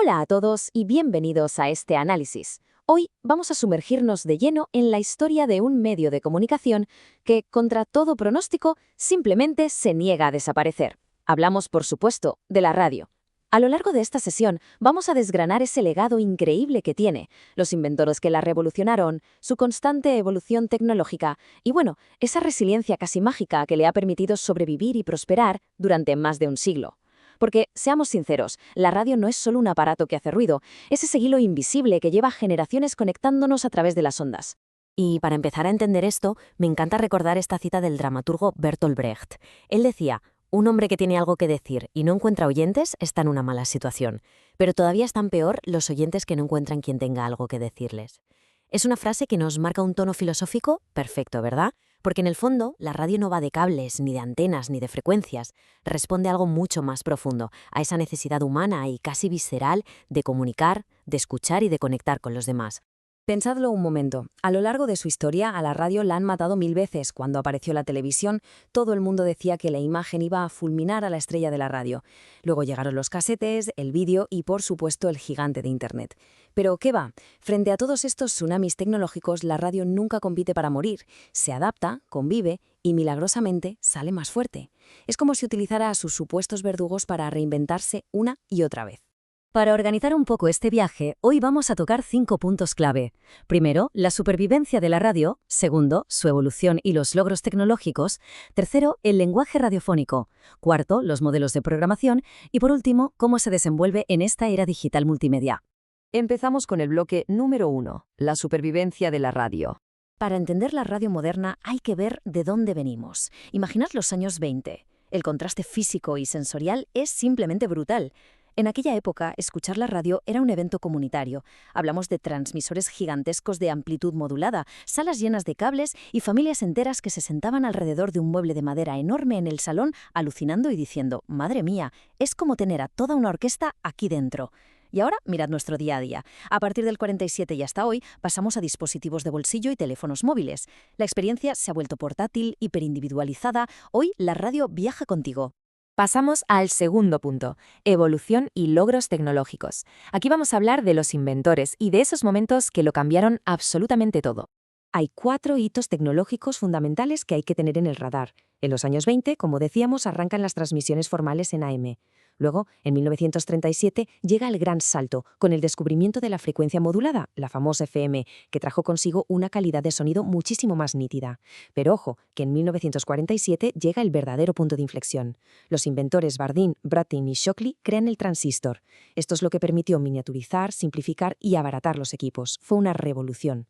Hola a todos y bienvenidos a este análisis. Hoy vamos a sumergirnos de lleno en la historia de un medio de comunicación que, contra todo pronóstico, simplemente se niega a desaparecer. Hablamos, por supuesto, de la radio. A lo largo de esta sesión vamos a desgranar ese legado increíble que tiene, los inventores que la revolucionaron, su constante evolución tecnológica y, bueno, esa resiliencia casi mágica que le ha permitido sobrevivir y prosperar durante más de un siglo. Porque, seamos sinceros, la radio no es solo un aparato que hace ruido, es ese hilo invisible que lleva generaciones conectándonos a través de las ondas. Y para empezar a entender esto, me encanta recordar esta cita del dramaturgo Bertolt Brecht. Él decía: un hombre que tiene algo que decir y no encuentra oyentes está en una mala situación, pero todavía están peor los oyentes que no encuentran quien tenga algo que decirles. Es una frase que nos marca un tono filosófico perfecto, ¿verdad? Porque en el fondo, la radio no va de cables, ni de antenas, ni de frecuencias. Responde a algo mucho más profundo, a esa necesidad humana y casi visceral de comunicar, de escuchar y de conectar con los demás. Pensadlo un momento. A lo largo de su historia, a la radio la han matado 1000 veces. Cuando apareció la televisión, todo el mundo decía que la imagen iba a fulminar a la estrella de la radio. Luego llegaron los casetes, el vídeo y, por supuesto, el gigante de Internet. Pero, ¿qué va? Frente a todos estos tsunamis tecnológicos, la radio nunca compite para morir. Se adapta, convive y, milagrosamente, sale más fuerte. Es como si utilizara a sus supuestos verdugos para reinventarse una y otra vez. Para organizar un poco este viaje, hoy vamos a tocar 5 puntos clave. Primero, la supervivencia de la radio. Segundo, su evolución y los logros tecnológicos. Tercero, el lenguaje radiofónico. Cuarto, los modelos de programación. Y por último, cómo se desenvuelve en esta era digital multimedia. Empezamos con el bloque número 1, la supervivencia de la radio. Para entender la radio moderna hay que ver de dónde venimos. Imaginad los años 20. El contraste físico y sensorial es simplemente brutal. En aquella época, escuchar la radio era un evento comunitario. Hablamos de transmisores gigantescos de amplitud modulada, salas llenas de cables y familias enteras que se sentaban alrededor de un mueble de madera enorme en el salón, alucinando y diciendo: «Madre mía, es como tener a toda una orquesta aquí dentro». Y ahora, mirad nuestro día a día. A partir del 47 y hasta hoy, pasamos a dispositivos de bolsillo y teléfonos móviles. La experiencia se ha vuelto portátil, hiperindividualizada. Hoy, la radio viaja contigo. Pasamos al segundo punto, evolución y logros tecnológicos. Aquí vamos a hablar de los inventores y de esos momentos que lo cambiaron absolutamente todo. Hay 4 hitos tecnológicos fundamentales que hay que tener en el radar. En los años 20, como decíamos, arrancan las transmisiones formales en AM. Luego, en 1937, llega el gran salto, con el descubrimiento de la frecuencia modulada, la famosa FM, que trajo consigo una calidad de sonido muchísimo más nítida. Pero ojo, que en 1947 llega el verdadero punto de inflexión. Los inventores Bardeen, Brattain y Shockley crean el transistor. Esto es lo que permitió miniaturizar, simplificar y abaratar los equipos. Fue una revolución.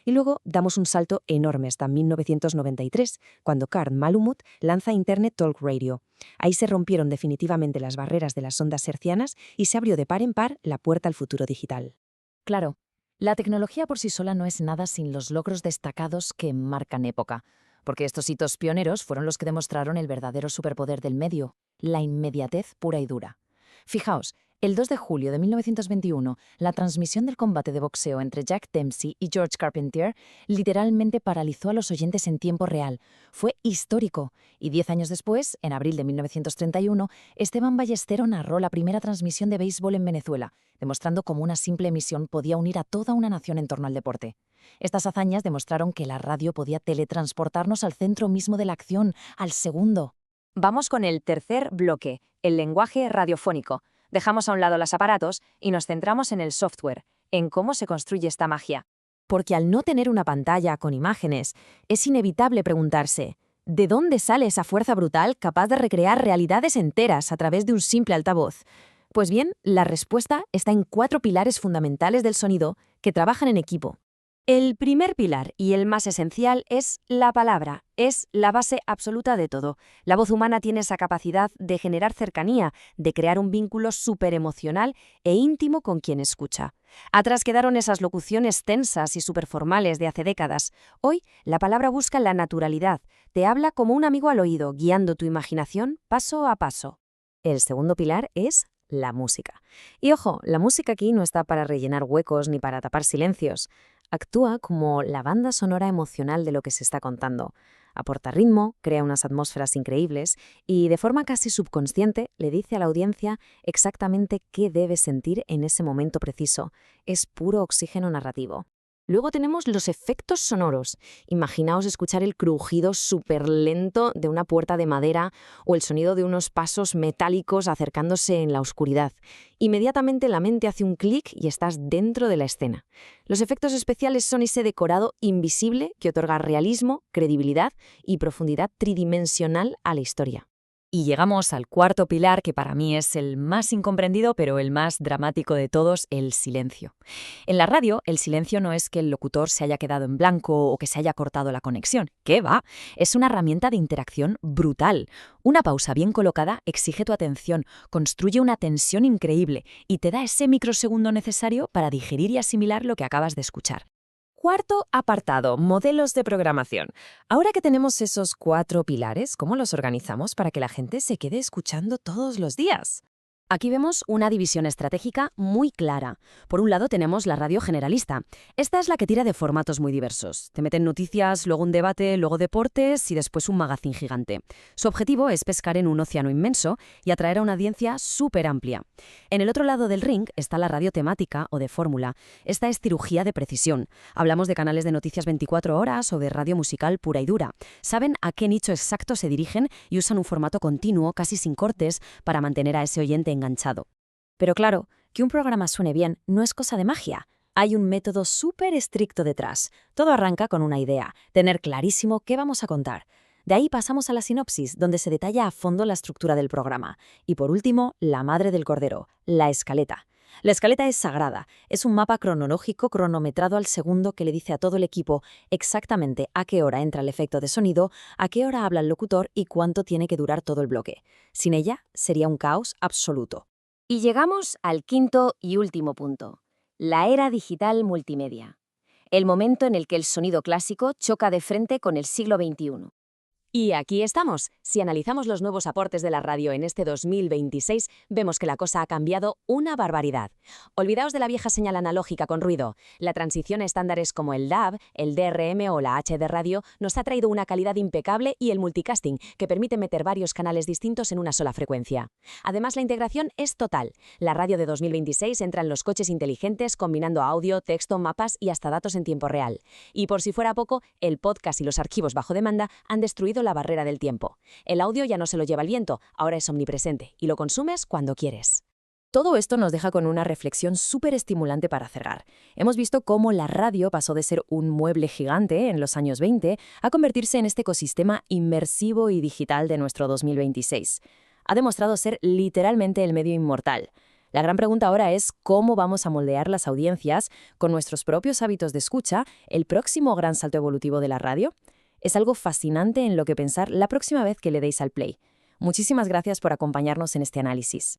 Y luego damos un salto enorme hasta 1993, cuando Karl Malumut lanza Internet Talk Radio. Ahí se rompieron definitivamente las barreras de las ondas hercianas y se abrió de par en par la puerta al futuro digital. Claro, la tecnología por sí sola no es nada sin los logros destacados que marcan época, porque estos hitos pioneros fueron los que demostraron el verdadero superpoder del medio, la inmediatez pura y dura. Fijaos, el 2 de julio de 1921, la transmisión del combate de boxeo entre Jack Dempsey y George Carpentier literalmente paralizó a los oyentes en tiempo real. Fue histórico. Y 10 años después, en abril de 1931, Esteban Ballestero narró la primera transmisión de béisbol en Venezuela, demostrando cómo una simple emisión podía unir a toda una nación en torno al deporte. Estas hazañas demostraron que la radio podía teletransportarnos al centro mismo de la acción, al segundo. Vamos con el tercer bloque, el lenguaje radiofónico. Dejamos a un lado los aparatos y nos centramos en el software, en cómo se construye esta magia. Porque al no tener una pantalla con imágenes, es inevitable preguntarse: ¿de dónde sale esa fuerza brutal capaz de recrear realidades enteras a través de un simple altavoz? Pues bien, la respuesta está en 4 pilares fundamentales del sonido que trabajan en equipo. El primer pilar, y el más esencial, es la palabra. Es la base absoluta de todo. La voz humana tiene esa capacidad de generar cercanía, de crear un vínculo súper-emocional e íntimo con quien escucha. Atrás quedaron esas locuciones tensas y superformales de hace décadas. Hoy, la palabra busca la naturalidad. Te habla como un amigo al oído, guiando tu imaginación paso a paso. El segundo pilar es la música. Y ojo, la música aquí no está para rellenar huecos ni para tapar silencios. Actúa como la banda sonora emocional de lo que se está contando. Aporta ritmo, crea unas atmósferas increíbles y, de forma casi subconsciente, le dice a la audiencia exactamente qué debe sentir en ese momento preciso. Es puro oxígeno narrativo. Luego tenemos los efectos sonoros. Imaginaos escuchar el crujido súper lento de una puerta de madera o el sonido de unos pasos metálicos acercándose en la oscuridad. Inmediatamente la mente hace un clic y estás dentro de la escena. Los efectos especiales son ese decorado invisible que otorga realismo, credibilidad y profundidad tridimensional a la historia. Y llegamos al cuarto pilar, que para mí es el más incomprendido, pero el más dramático de todos, el silencio. En la radio, el silencio no es que el locutor se haya quedado en blanco o que se haya cortado la conexión. ¿Qué va? Es una herramienta de interacción brutal. Una pausa bien colocada exige tu atención, construye una tensión increíble y te da ese microsegundo necesario para digerir y asimilar lo que acabas de escuchar. Cuarto apartado, modelos de programación. Ahora que tenemos esos 4 pilares, ¿cómo los organizamos para que la gente se quede escuchando todos los días? Aquí vemos una división estratégica muy clara. Por un lado tenemos la radio generalista. Esta es la que tira de formatos muy diversos. Te meten noticias, luego un debate, luego deportes y después un magazín gigante. Su objetivo es pescar en un océano inmenso y atraer a una audiencia súper amplia. En el otro lado del ring está la radio temática o de fórmula. Esta es cirugía de precisión. Hablamos de canales de noticias 24 horas o de radio musical pura y dura. Saben a qué nicho exacto se dirigen y usan un formato continuo, casi sin cortes, para mantener a ese oyente enganchado. Pero claro, que un programa suene bien no es cosa de magia. Hay un método súper estricto detrás. Todo arranca con una idea, tener clarísimo qué vamos a contar. De ahí pasamos a la sinopsis, donde se detalla a fondo la estructura del programa. Y por último, la madre del cordero, la escaleta. La escaleta es sagrada, es un mapa cronológico cronometrado al segundo que le dice a todo el equipo exactamente a qué hora entra el efecto de sonido, a qué hora habla el locutor y cuánto tiene que durar todo el bloque. Sin ella, sería un caos absoluto. Y llegamos al quinto y último punto, la era digital multimedia. El momento en el que el sonido clásico choca de frente con el siglo XXI. Y aquí estamos. Si analizamos los nuevos aportes de la radio en este 2026, vemos que la cosa ha cambiado una barbaridad. Olvidaos de la vieja señal analógica con ruido. La transición a estándares como el DAB, el DRM o la HD radio nos ha traído una calidad impecable y el multicasting, que permite meter varios canales distintos en una sola frecuencia. Además, la integración es total. La radio de 2026 entra en los coches inteligentes combinando audio, texto, mapas y hasta datos en tiempo real. Y por si fuera poco, el podcast y los archivos bajo demanda han destruido la barrera del tiempo. El audio ya no se lo lleva el viento, ahora es omnipresente y lo consumes cuando quieres. Todo esto nos deja con una reflexión súper estimulante para cerrar. Hemos visto cómo la radio pasó de ser un mueble gigante en los años 20 a convertirse en este ecosistema inmersivo y digital de nuestro 2026. Ha demostrado ser literalmente el medio inmortal. La gran pregunta ahora es cómo vamos a moldear las audiencias con nuestros propios hábitos de escucha el próximo gran salto evolutivo de la radio. Es algo fascinante en lo que pensar la próxima vez que le deis al play. Muchísimas gracias por acompañarnos en este análisis.